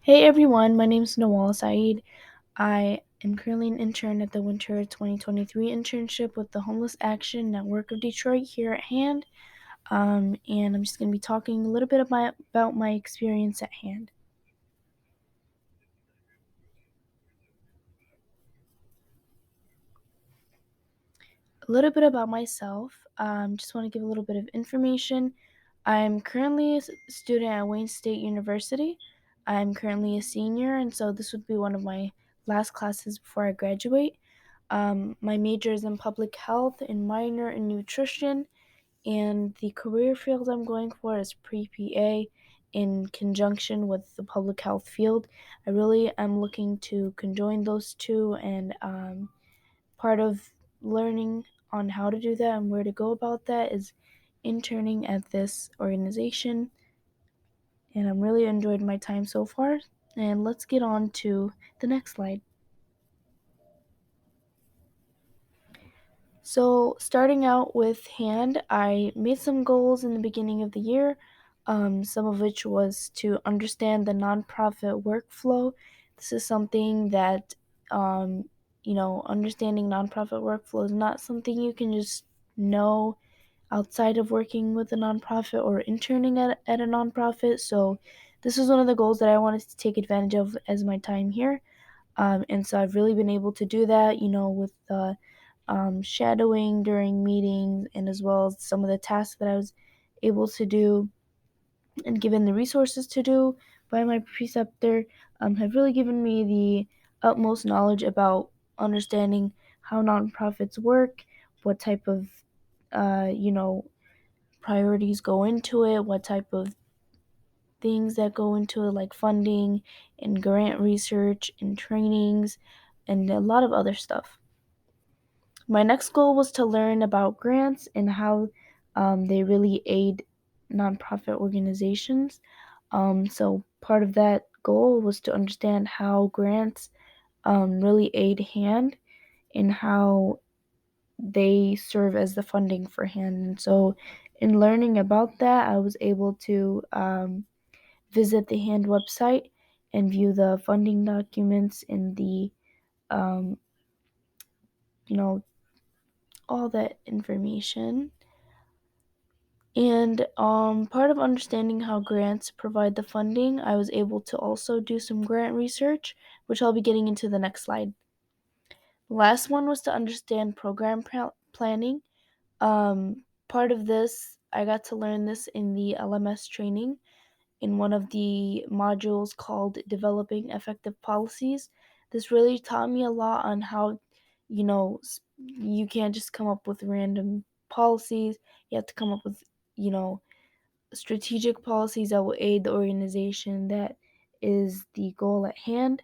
Hey everyone, my name is Nawal Saeed. I am currently an intern at the Winter 2023 internship with the Homeless Action Network of Detroit here at hand. And I'm just going to be talking a little bit about my experience at hand. A little bit about myself. Just want to give a little bit of information. I'm currently a student at Wayne State University. I'm currently a senior, and so this would be one of my last classes before I graduate. My major is in public health and minor in nutrition, and the career field I'm going for is pre-PA in conjunction with the public health field. I really am looking to conjoin those two, and part of learning on how to do that and where to go about that is interning at this organization. And I'm really enjoyed my time so far. And let's get on to the next slide. So, starting out with hand, I made some goals in the beginning of the year, some of which was to understand the nonprofit workflow. This is something that, understanding nonprofit workflow is not something you can just know outside of working with a nonprofit or interning at a nonprofit. So, this was one of the goals that I wanted to take advantage of as my time here. And so I've really been able to do that, with shadowing during meetings and as well as some of the tasks that I was able to do and given the resources to do by my preceptor have really given me the utmost knowledge about understanding how nonprofits work, what type of, uh, you know, priorities go into it, what type of things that go into it, like funding and grant research and trainings and a lot of other stuff. My next goal was to learn about grants and how they really aid nonprofit organizations. So, part of that goal was to understand how grants really aid HAND and how they serve as the funding for HAND. And so, in learning about that, I was able to visit the HAND website and view the funding documents and the, um, you know, all that information. And part of understanding how grants provide the funding, I was able to also do some grant research, which I'll be getting into the next slide. The last one was to understand program planning. Part of this, I got to learn this in the LMS training in one of the modules called Developing Effective Policies. This really taught me a lot on how, you can't just come up with random policies. You have to come up with, you know, strategic policies that will aid the organization that is the goal at hand.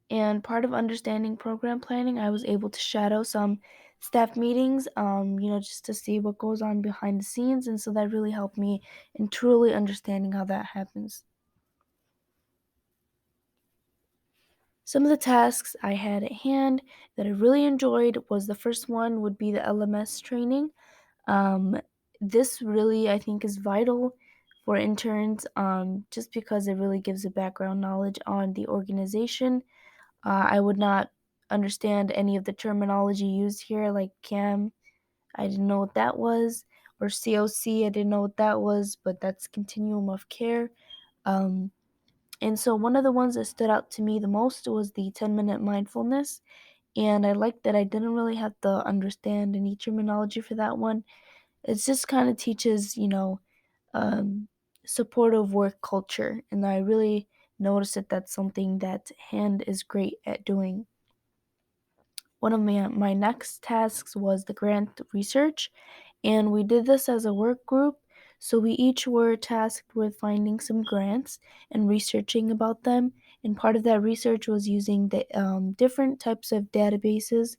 And part of understanding program planning, I was able to shadow some staff meetings, just to see what goes on behind the scenes. And so that really helped me in truly understanding how that happens. Some of the tasks I had at hand that I really enjoyed was the first one would be the LMS training. Um, this really, I think, is vital for interns just because it really gives a background knowledge on the organization. I would not understand any of the terminology used here, like CAM. I didn't know what that was, or COC. I didn't know what that was, but that's continuum of care. Um, and so one of the ones that stood out to me the most was the 10-minute mindfulness. And I liked that I didn't really have to understand any terminology for that one. It just kind of teaches, um, supportive work culture. And I really noticed that that's something that HAND is great at doing. One of my next tasks was the grant research, and we did this as a work group. So we each were tasked with finding some grants and researching about them. And part of that research was using the different types of databases.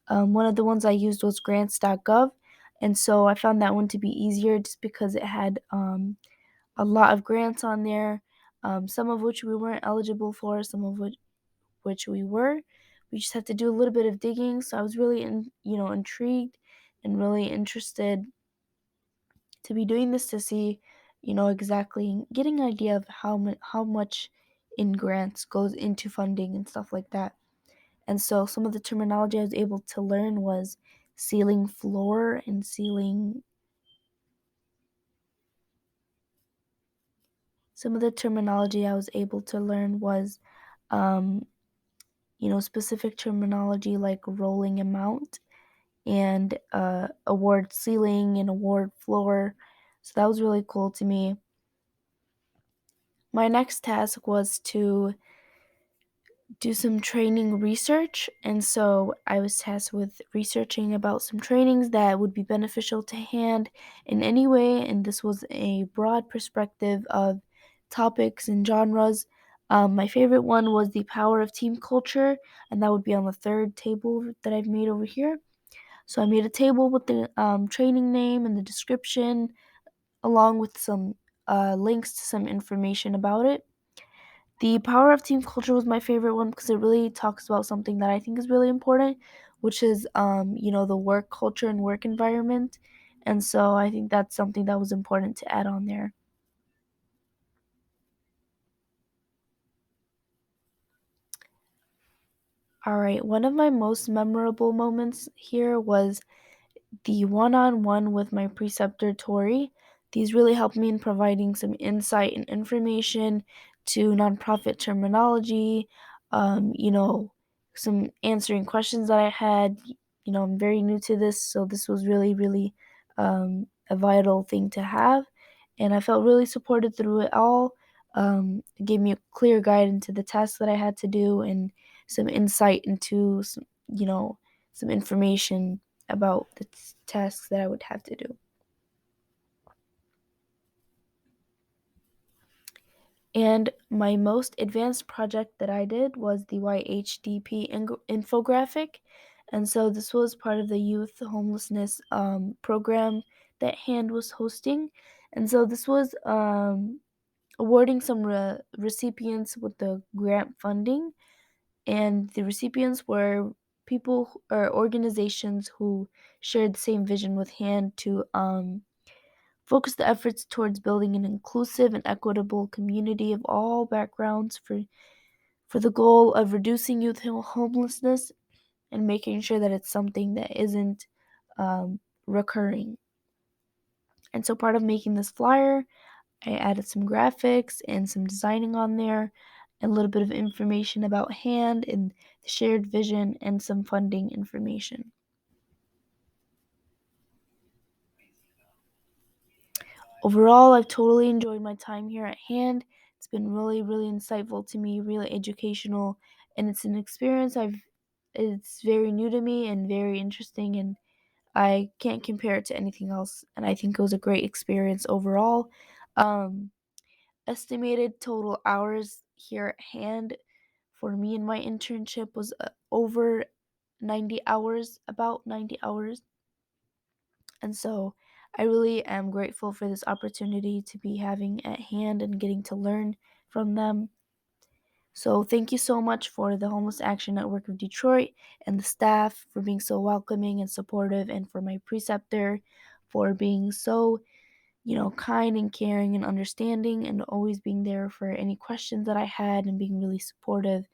One of the ones I used was grants.gov, and so I found that one to be easier just because it had a lot of grants on there, some of which we weren't eligible for, some of which we were. We just had to do a little bit of digging. So I was really, intrigued and really interested to be doing this to see, exactly getting an idea of how much in grants goes into funding and stuff like that. And so some of the terminology I was able to learn was ceiling floor and ceiling. Some of the terminology I was able to learn was, um, specific terminology like rolling amount and award ceiling and award floor. So that was really cool to me. My next task was to do some training research. And so I was tasked with researching about some trainings that would be beneficial to hand in any way. And this was a broad perspective of topics and genres. My favorite one was the power of team culture, and that would be on the third table that I've made over here. So I made a table with the training name and the description, along with some links to some information about it. The power of team culture was my favorite one because it really talks about something that I think is really important, which is the work culture and work environment. And so I think that's something that was important to add on there. All right, one of my most memorable moments here was the one-on-one with my preceptor Tori. These really helped me in providing some insight and information to nonprofit terminology, some answering questions that I had. I'm very new to this, so this was really, really a vital thing to have. And I felt really supported through it all. It gave me a clear guide into the tasks that I had to do and some insight into some information about the tasks that I would have to do. And my most advanced project that I did was the YHDP infographic. And so this was part of the youth homelessness program that HAND was hosting. And so this was awarding some recipients with the grant funding. And the recipients were or organizations who shared the same vision with HAND to focus the efforts towards building an inclusive and equitable community of all backgrounds for the goal of reducing youth homelessness and making sure that it's something that isn't recurring. And so, part of making this flyer, I added some graphics and some designing on there, and a little bit of information about HAND and the shared vision and some funding information. Overall, I've totally enjoyed my time here at HAND. It's been really, really insightful to me, really educational, and it's an experience it's very new to me and very interesting, and I can't compare it to anything else. And I think it was a great experience overall. Um, Estimated total hours here at HAND for me and my internship was over 90 hours, about 90 hours. And so I really am grateful for this opportunity to be having at HAND and getting to learn from them. So thank you so much for the Homeless Action Network of Detroit and the staff for being so welcoming and supportive, and for my preceptor for being so kind and caring and understanding and always being there for any questions that I had and being really supportive.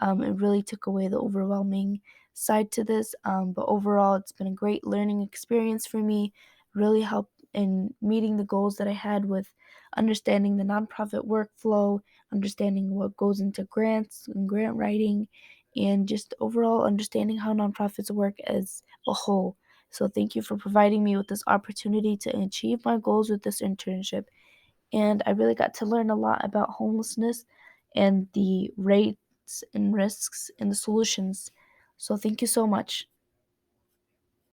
It really took away the overwhelming side to this. But overall, it's been a great learning experience for me. Really helped in meeting the goals that I had with understanding the nonprofit workflow, understanding what goes into grants and grant writing, and just overall understanding how nonprofits work as a whole. So thank you for providing me with this opportunity to achieve my goals with this internship. And I really got to learn a lot about homelessness and the rates and risks and the solutions. So thank you so much.